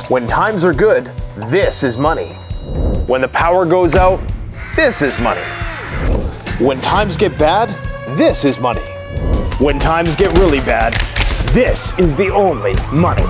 When times are good, this is money. When the power goes out, this is money. When times get bad, this is money. When times get really bad, this is the only money.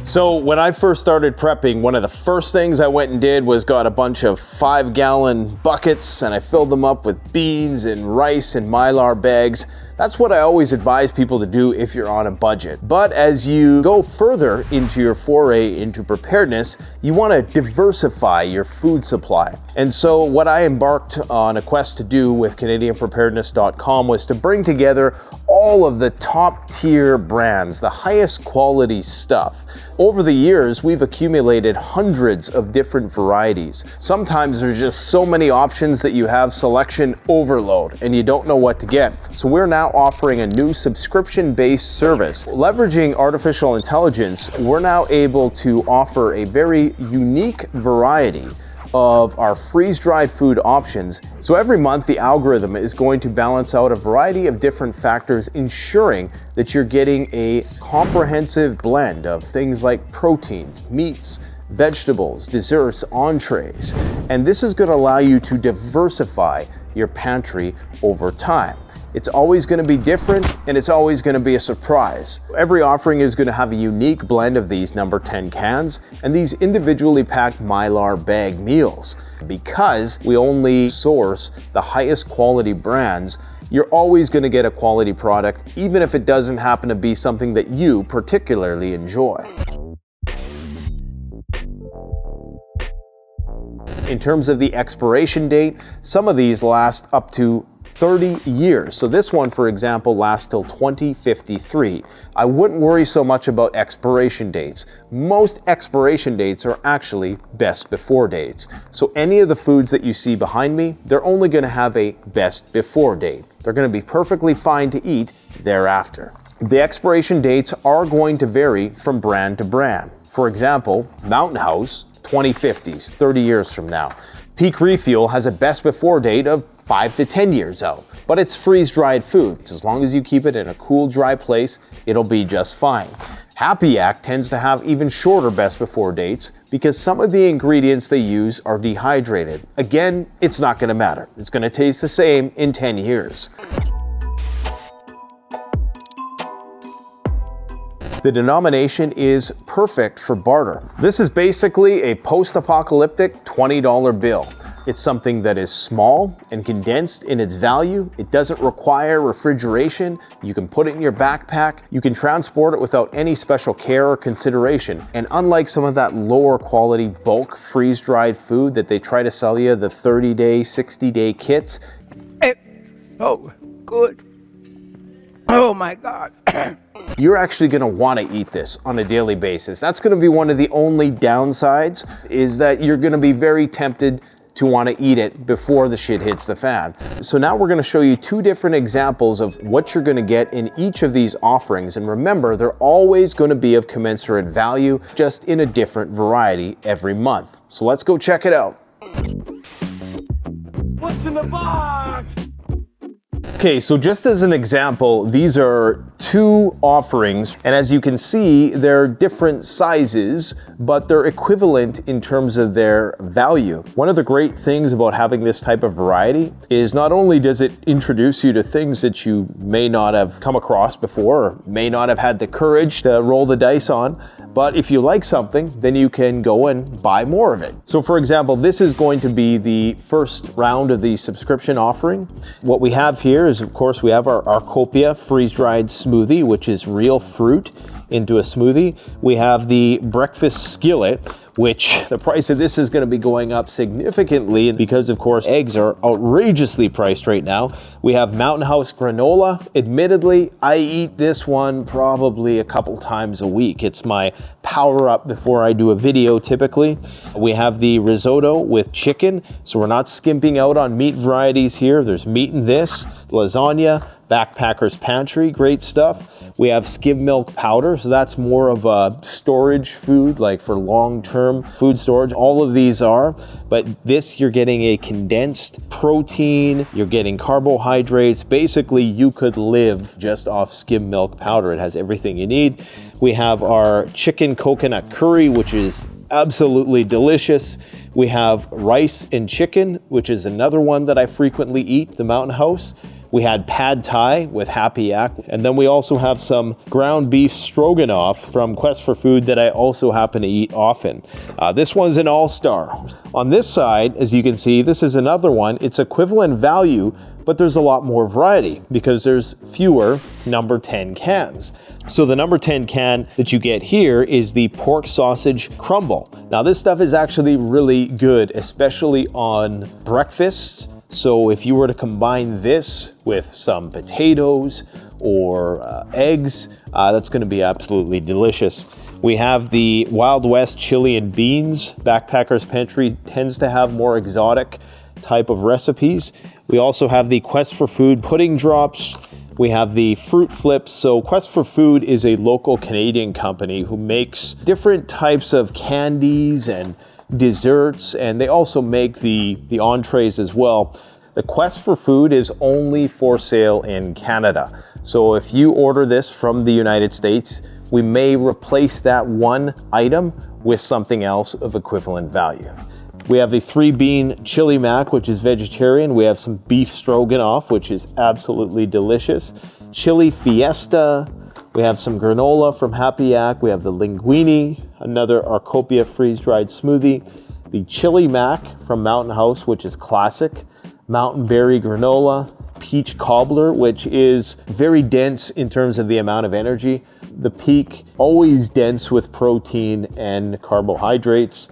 So when I first started prepping, one of the first things I went and did was got a bunch of 5-gallon buckets and I filled them up with beans and rice and Mylar bags. That's what I always advise people to do if you're on a budget. But as you go further into your foray into preparedness, you want to diversify your food supply. And so what I embarked on a quest to do with CanadianPreparedness.com was to bring together all of the top tier brands, the highest quality stuff. Over the years, we've accumulated hundreds of different varieties. Sometimes there's just so many options that you have selection overload and you don't know what to get. So we're now offering a new subscription-based service. Leveraging artificial intelligence, we're now able to offer a very unique variety of our freeze-dried food options. So every month the algorithm is going to balance out a variety of different factors, ensuring that you're getting a comprehensive blend of things like proteins, meats, vegetables, desserts, entrees. And this is going to allow you to diversify your pantry over time. It's always going to be different and it's always going to be a surprise. Every offering is going to have a unique blend of these number 10 cans and these individually packed Mylar bag meals. Because we only source the highest quality brands, you're always going to get a quality product, even if it doesn't happen to be something that you particularly enjoy. In terms of the expiration date, some of these last up to 30 years. So this one, for example, lasts till 2053. I wouldn't worry so much about expiration dates. Most expiration dates are actually best before dates. So any of the foods that you see behind me, they're only going to have a best before date. They're going to be perfectly fine to eat thereafter. The expiration dates are going to vary from brand to brand. For example, Mountain House, 2050s, 30 years from now. Peak Refuel has a best before date of 5 to 10 years out, but it's freeze-dried food. As long as you keep it in a cool, dry place, it'll be just fine. Happy Yak tends to have even shorter best before dates because some of the ingredients they use are dehydrated. Again, it's not going to matter. It's going to taste the same in 10 years. The denomination is perfect for barter. This is basically a post-apocalyptic $20 bill. It's something that is small and condensed in its value. It doesn't require refrigeration. You can put it in your backpack. You can transport it without any special care or consideration. And unlike some of that lower quality bulk freeze-dried food that they try to sell you, the 30-day, 60-day kits. Oh, good. Oh my God. You're actually going to want to eat this on a daily basis. That's going to be one of the only downsides, is that you're going to be very tempted to want to eat it before the shit hits the fan. So now we're going to show you two different examples of what you're going to get in each of these offerings. And remember, they're always going to be of commensurate value, just in a different variety every month. So let's go check it out. What's in the box? Okay, so just as an example, these are two offerings, and as you can see, they're different sizes, but they're equivalent in terms of their value. One of the great things about having this type of variety is not only does it introduce you to things that you may not have come across before, or may not have had the courage to roll the dice on, but if you like something, then you can go and buy more of it. So for example, this is going to be the first round of the subscription offering. What we have here is, of course, we have our Copia freeze-dried smoothie, which is real fruit into a smoothie. We have the breakfast skillet, which the price of this is going to be going up significantly because, of course, eggs are outrageously priced right now. We have Mountain House granola. Admittedly, I eat this one probably a couple times a week. It's my power up before I do a video typically. We have the risotto with chicken, so we're not skimping out on meat varieties here. There's meat in this, lasagna, Backpacker's Pantry, great stuff. We have skim milk powder, so that's more of a storage food, like for long-term long-term food storage. All of these are, but this you're getting a condensed protein, you're getting carbohydrates. Basically, you could live just off skim milk powder. It has everything you need. We have our chicken coconut curry, which is absolutely delicious. We have rice and chicken, which is another one that I frequently eat, the Mountain House. We had pad thai with Happy Yak. And then we also have some ground beef stroganoff from Quest for Food that I also happen to eat often. This one's an all-star. On this side, as you can see, this is another one. It's equivalent value, but there's a lot more variety because there's fewer number 10 cans. So the number 10 can that you get here is the pork sausage crumble. Now this stuff is actually really good, especially on breakfasts. So if you were to combine this with some potatoes or eggs, that's gonna be absolutely delicious. We have the Wild West chili and beans. Backpacker's Pantry tends to have more exotic type of recipes. We also have the Quest for Food pudding drops. We have the fruit flips. So Quest for Food is a local Canadian company who makes different types of candies and desserts, and they also make the entrees as well. The Quest for Food is only for sale in Canada. So if you order this from the United States, we may replace that one item with something else of equivalent value. We have the 3-bean chili mac, which is vegetarian. We have some beef stroganoff, which is absolutely delicious. Chili fiesta. We have some granola from Happy Yak. We have the linguine, another Arcopia freeze-dried smoothie. The chili mac from Mountain House, which is classic. Mountain berry granola. Peach cobbler, which is very dense in terms of the amount of energy. The Peak, always dense with protein and carbohydrates.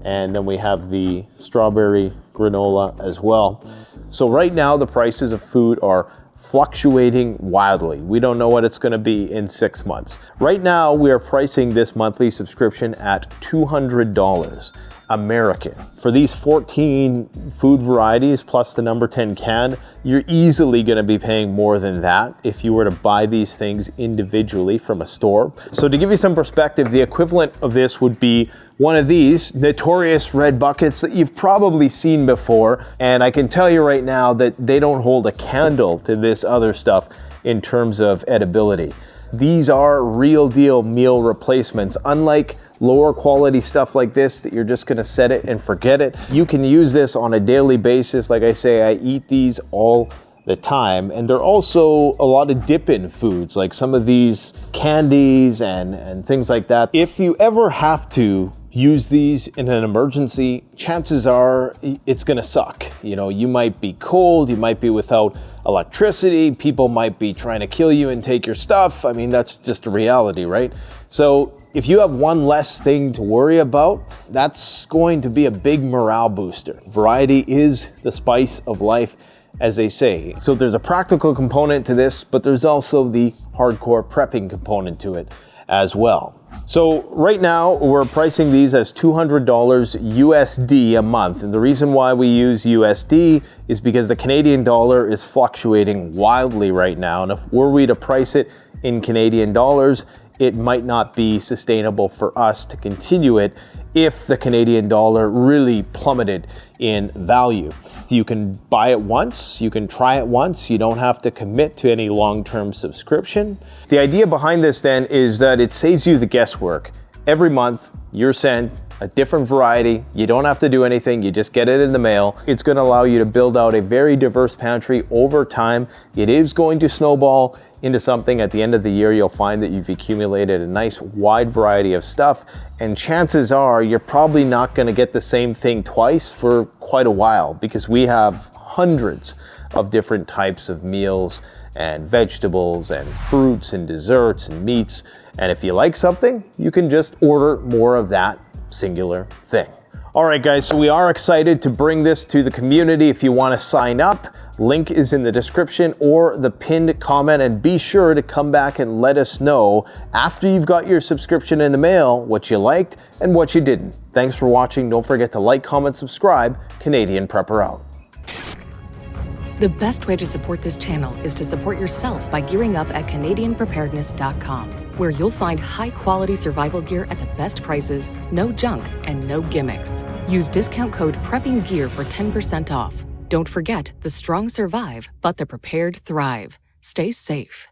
And then we have the strawberry granola as well. So right now the prices of food are fluctuating wildly. We don't know what it's going to be in 6 months. Right now we are pricing this monthly subscription at $200 American. For these 14 food varieties plus the number 10 can, you're easily going to be paying more than that if you were to buy these things individually from a store. So to give you some perspective, the equivalent of this would be one of these notorious red buckets that you've probably seen before. And I can tell you right now that they don't hold a candle to this other stuff in terms of edibility. These are real deal meal replacements, unlike lower quality stuff like this that you're just gonna set it and forget it. You can use this on a daily basis. Like I say, I eat these all the time, and they're also a lot of dip-in foods, like some of these candies and things like that. If you ever have to use these in an emergency, chances are it's gonna suck. You know, you might be cold, you might be without electricity, people might be trying to kill you and take your stuff. I mean, that's just a reality, right? So if you have one less thing to worry about, that's going to be a big morale booster. Variety is the spice of life, as they say. So there's a practical component to this, but there's also the hardcore prepping component to it as well. So right now we're pricing these as $200 USD a month. And the reason why we use USD is because the Canadian dollar is fluctuating wildly right now. And if were we to price it in Canadian dollars, it might not be sustainable for us to continue it if the Canadian dollar really plummeted in value. You can buy it once, you can try it once, you don't have to commit to any long-term subscription. The idea behind this then is that it saves you the guesswork. Every month you're sent a different variety. You don't have to do anything, you just get it in the mail. It's going to allow you to build out a very diverse pantry over time. It is going to snowball into something at the end of the year. You'll find that you've accumulated a nice wide variety of stuff, and chances are you're probably not going to get the same thing twice for quite a while, because we have hundreds of different types of meals and vegetables and fruits and desserts and meats. And if you like something, you can just order more of that singular thing. All right, guys, so we are excited to bring this to the community. If you want to sign up, link is in the description or the pinned comment, and be sure to come back and let us know after you've got your subscription in the mail what you liked and what you didn't. Thanks for watching. Don't forget to like, comment, subscribe. Canadian Prepper out. The best way to support this channel is to support yourself by gearing up at CanadianPreparedness.com. where you'll find high-quality survival gear at the best prices, no junk, and no gimmicks. Use discount code PREPPINGGEAR for 10% off. Don't forget, the strong survive, but the prepared thrive. Stay safe.